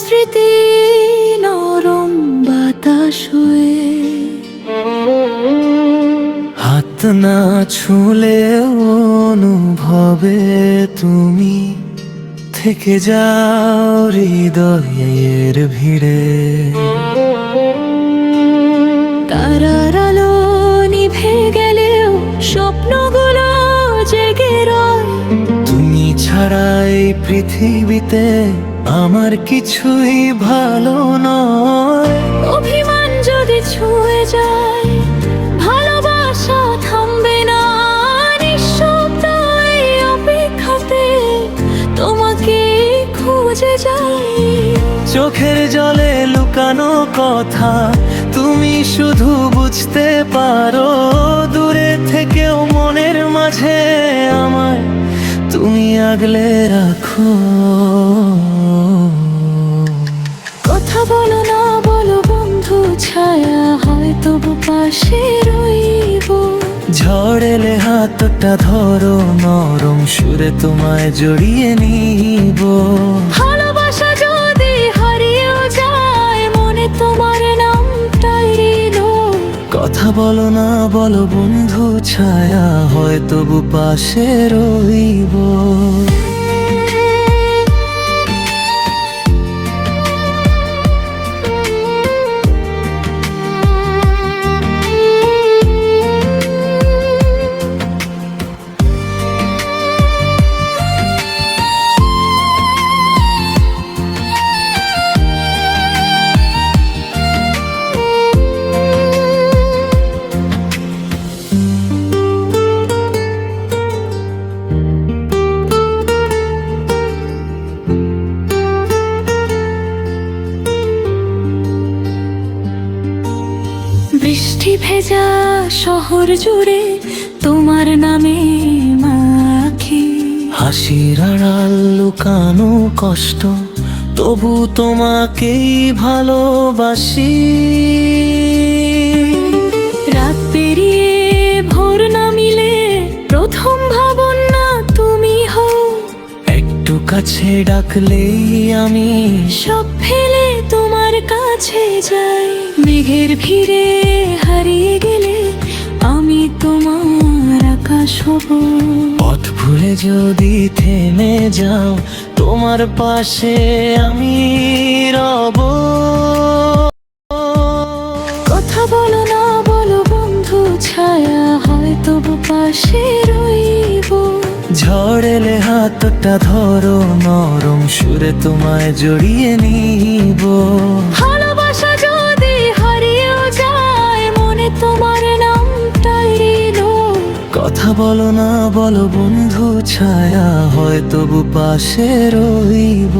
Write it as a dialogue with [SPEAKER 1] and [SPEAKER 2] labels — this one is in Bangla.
[SPEAKER 1] স্মৃতি নরম বাতাস হয়ে।
[SPEAKER 2] হাত না ছুলে অনুভবে তুমি থেকে যাও হৃদয়ের ভিড়ে।
[SPEAKER 1] তারার আলো নিভে গেলেও স্বপ্নগুলো জেগে রয়।
[SPEAKER 2] তুমি ছাড়া এই পৃথিবীতে আমার কিছুই ভালো নয়।
[SPEAKER 1] অভিমান যদি ছুঁয়ে যায়, ভালোবাসা থামবে না। নিঃশব্দ এই অপেক্ষাতে তোমাকে খুঁজে যাই।
[SPEAKER 2] চোখের জলে লুকানো কথা তুমি শুধু বুঝতে পারো। দূরে থেকেও মনের মাঝে আমায় তুমি আগলে রাখো।
[SPEAKER 1] কথা বলো না বলো বন্ধু, ছায়া হয় তবু পাশে রইব।
[SPEAKER 2] ঝড় এলে হাতটা ধরো, নরম সুরে তোমায় জড়িয়ে নিব।
[SPEAKER 1] ভালোবাসা যদি হারিয়েও যায়, মনে তোমার নামটাই রইলো।
[SPEAKER 2] কথা বলো না বলো বন্ধু, ছায়া হয় তবু পাশে রইব।
[SPEAKER 1] বৃষ্টি ভেজা শহর জুড়ে তোমার নামে মাখি।
[SPEAKER 2] হাসির আড়াল লুকানো কষ্ট, তবু তোমাকেই ভালোবাসি।
[SPEAKER 1] রাত পেরিয়ে ভোর না মিলে প্রথম ভাবনা তুমি হও।
[SPEAKER 2] একটু কাছে ডাকলেই আমি
[SPEAKER 1] সব ফেলে তোমার কাছে যাই। মেঘের ভিড়ে হারিয়ে গেলে আমি তোমার আকাশ হব।
[SPEAKER 2] পথ ভুলে যদি থেমে যাও, তোমার পাশে আমি রব।
[SPEAKER 1] কথা বলো না বলো বন্ধু, ছায়া হয় তবু পাশে রইব।
[SPEAKER 2] ঝড় এলে হাতটা ধরো, নরম সুরে তোমায় জড়িয়ে নিব।
[SPEAKER 1] ভালোবাসা যদি হারিয়েও যায়, মনে তোমার নামটাই রইলো।
[SPEAKER 2] কথা বলো না বলো বন্ধু, ছায়া হয় তবু পাশে রইব।